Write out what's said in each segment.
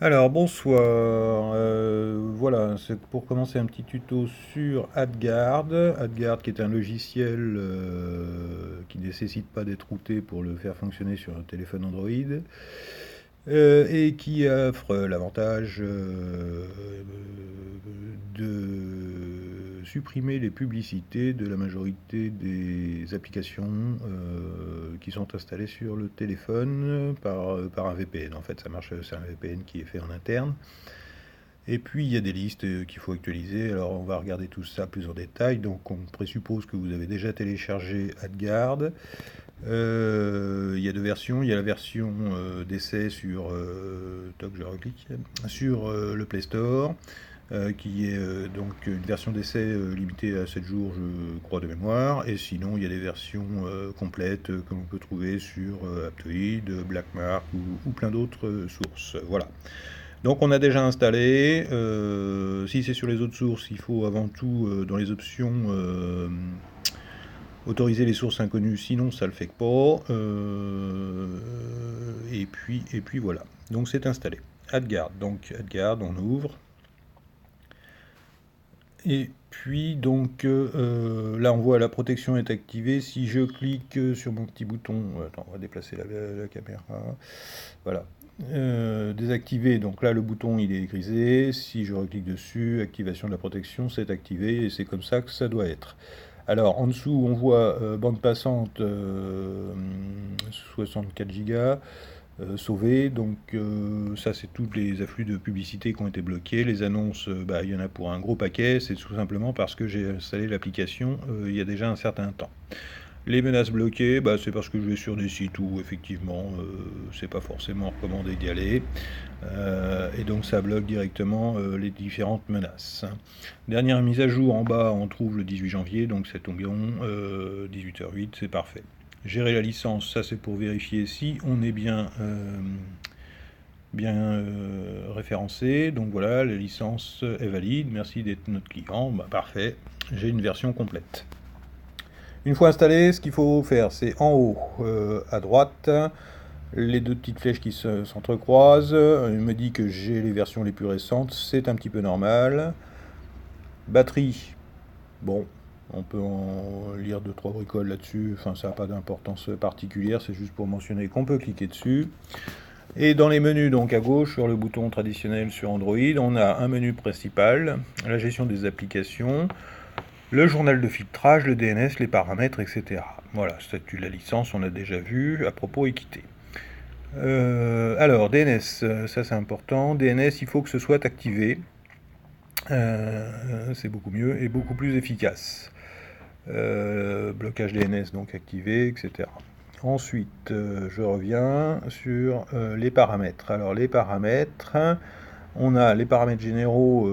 Alors bonsoir, voilà, c'est pour commencer un petit tuto sur AdGuard. AdGuard qui est un logiciel qui ne nécessite pas d'être routé pour le faire fonctionner sur un téléphone Android et qui offre l'avantage de supprimer les publicités de la majorité des applications qui sont installées sur le téléphone par un VPN. En fait, ça marche, c'est un VPN qui est fait en interne. Et puis il y a des listes qu'il faut actualiser. Alors on va regarder tout ça plus en détail. Donc on présuppose que vous avez déjà téléchargé AdGuard. Il y a deux versions. Il y a la version d'essai sur, toc, je reclique, sur le Play Store, qui est donc une version d'essai limitée à 7 jours, je crois, de mémoire. Et sinon, il y a des versions complètes que l'on peut trouver sur Aptoide, Blackmark ou plein d'autres sources. Voilà. Donc on a déjà installé. Si c'est sur les autres sources, il faut avant tout dans les options autoriser les sources inconnues, sinon ça le fait pas. Et puis voilà. Donc c'est installé. AdGuard. Donc AdGuard, on ouvre. Et puis donc là on voit la protection est activée. Si je clique sur mon petit bouton, attends, on va déplacer la caméra. Voilà. Désactiver, donc là le bouton il est grisé. Si je reclique dessus, activation de la protection, c'est activé et c'est comme ça que ça doit être. Alors en dessous on voit bande passante 64 Go sauvée, donc ça c'est tous les afflux de publicité qui ont été bloqués. Les annonces, bah, il y en a pour un gros paquet, c'est tout simplement parce que j'ai installé l'application il y a déjà un certain temps. Les menaces bloquées, bah, c'est parce que je vais sur des sites où effectivement c'est pas forcément recommandé d'y aller. Et donc ça bloque directement les différentes menaces. Dernière mise à jour en bas, on trouve le 18 janvier, donc c'est environ 18h08, c'est parfait. Gérer la licence, ça c'est pour vérifier si on est bien référencé. Donc voilà, la licence est valide, merci d'être notre client, bah, parfait, j'ai une version complète. Une fois installé, ce qu'il faut faire, c'est en haut à droite, les deux petites flèches qui s'entrecroisent. Il me dit que j'ai les versions les plus récentes, c'est un petit peu normal. Batterie, bon, on peut en lire 2-3 bricoles là-dessus, enfin ça n'a pas d'importance particulière, c'est juste pour mentionner qu'on peut cliquer dessus. Et dans les menus, donc à gauche, sur le bouton traditionnel sur Android, on a un menu principal, la gestion des applications, le journal de filtrage, le DNS, les paramètres, etc. Voilà, statut de la licence, on a déjà vu, à propos équité. Alors, DNS, ça c'est important. DNS, il faut que ce soit activé. C'est beaucoup mieux et beaucoup plus efficace. Blocage DNS donc activé, etc. Ensuite, je reviens sur les paramètres. Alors, les paramètres, on a les paramètres généraux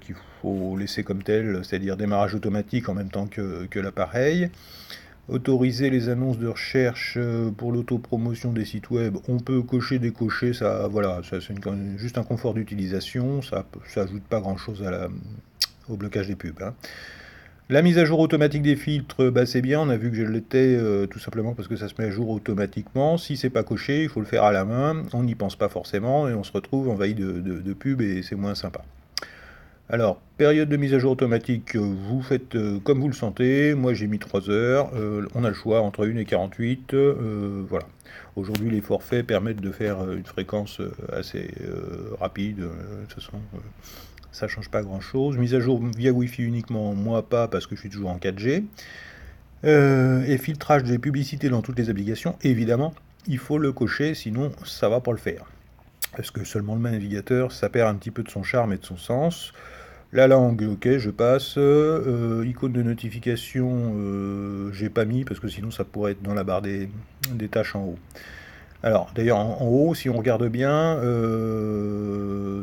qu'il faut laisser comme tels, c'est-à-dire démarrage automatique en même temps que l'appareil. Autoriser les annonces de recherche pour l'autopromotion des sites web, on peut cocher, décocher, ça, voilà, ça c'est juste un confort d'utilisation, ça ajoute pas grand-chose au blocage des pubs, hein. La mise à jour automatique des filtres, bah, c'est bien, on a vu que je l'étais tout simplement parce que ça se met à jour automatiquement. Si c'est pas coché, il faut le faire à la main, on n'y pense pas forcément et on se retrouve envahi de pubs et c'est moins sympa. Alors, période de mise à jour automatique, vous faites comme vous le sentez. Moi, j'ai mis 3 heures. On a le choix entre 1 et 48. Voilà. Aujourd'hui, les forfaits permettent de faire une fréquence assez rapide. De toute façon, ça change pas grand-chose. Mise à jour via Wi-Fi uniquement, moi pas, parce que je suis toujours en 4G. Et filtrage des publicités dans toutes les applications, évidemment, il faut le cocher, sinon ça va pas le faire. Parce que seulement le navigateur, ça perd un petit peu de son charme et de son sens. La langue, ok, je passe. Icône de notification, j'ai pas mis parce que sinon ça pourrait être dans la barre des tâches en haut. Alors, d'ailleurs, en haut, si on regarde bien,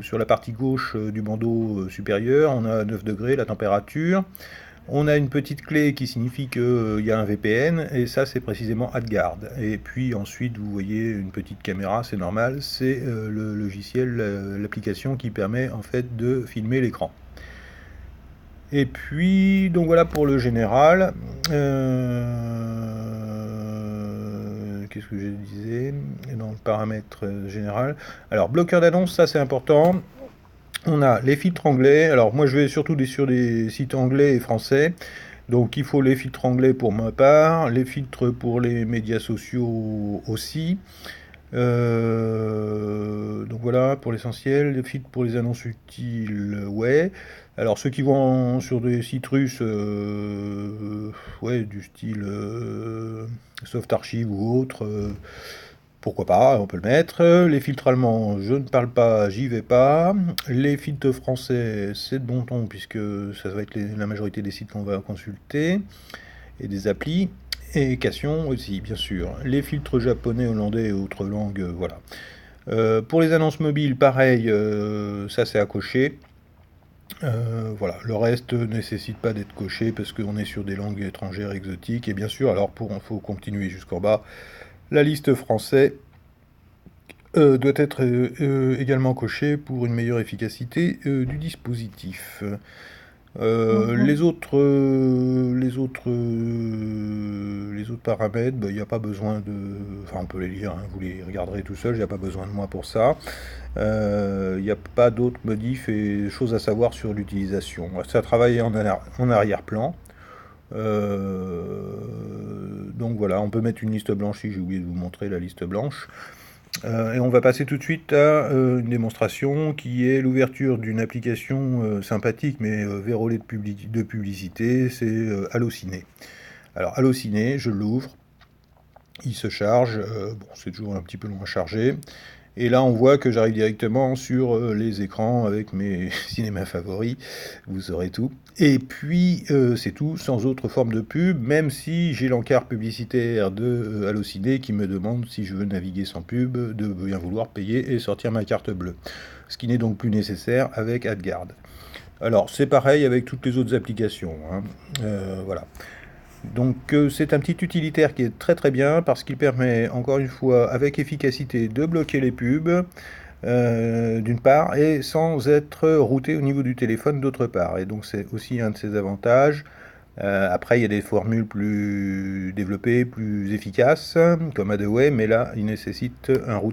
sur la partie gauche du bandeau supérieur, on a 9 degrés, la température. On a une petite clé qui signifie qu'il y a un VPN, et ça c'est précisément AdGuard. Et puis ensuite vous voyez une petite caméra, c'est normal, c'est le logiciel, l'application qui permet en fait de filmer l'écran. Et puis, donc voilà pour le général. qu'est-ce que je disais dans le paramètre général. Alors, bloqueur d'annonce, ça c'est important. On a les filtres anglais. Alors, moi je vais surtout sur des sites anglais et français. Donc, il faut les filtres anglais pour ma part, les filtres pour les médias sociaux aussi. Donc voilà pour l'essentiel, les filtres pour les annonces utiles, ouais. Alors ceux qui vont sur des sites russes, ouais, du style Soft Archive ou autre, pourquoi pas, on peut le mettre. Les filtres allemands, je ne parle pas, j'y vais pas. Les filtres français, c'est de bon ton puisque ça va être la majorité des sites qu'on va consulter et des applis. Et Cation aussi, bien sûr. Les filtres japonais, hollandais et autres langues, voilà. Pour les annonces mobiles, pareil, ça c'est à cocher. Voilà, le reste ne nécessite pas d'être coché parce qu'on est sur des langues étrangères exotiques. Et bien sûr, alors il faut continuer jusqu'en bas, la liste français doit être également cochée pour une meilleure efficacité du dispositif. Les autres paramètres, il n'y a pas besoin de... Enfin, on peut les lire, hein, vous les regarderez tout seul, il n'y a pas besoin de moi pour ça. Il n'y a pas d'autres modifs et choses à savoir sur l'utilisation. Ça travaille en arrière-plan. Donc voilà, on peut mettre une liste blanche si j'ai oublié de vous montrer la liste blanche. Et on va passer tout de suite à une démonstration qui est l'ouverture d'une application sympathique mais vérolée de publicité, c'est Allociné. Alors Allociné, je l'ouvre, il se charge, bon c'est toujours un petit peu long à charger, et là on voit que j'arrive directement sur les écrans avec mes cinémas favoris, vous saurez tout. Et puis c'est tout, sans autre forme de pub, même si j'ai l'encart publicitaire de Allociné qui me demande si je veux naviguer sans pub, de bien vouloir payer et sortir ma carte bleue. Ce qui n'est donc plus nécessaire avec AdGuard. Alors c'est pareil avec toutes les autres applications, hein. Voilà. Donc c'est un petit utilitaire qui est très très bien parce qu'il permet encore une fois avec efficacité de bloquer les pubs d'une part et sans être routé au niveau du téléphone d'autre part, et donc c'est aussi un de ses avantages. Après il y a des formules plus développées, plus efficaces comme Adaway, mais là il nécessite un routage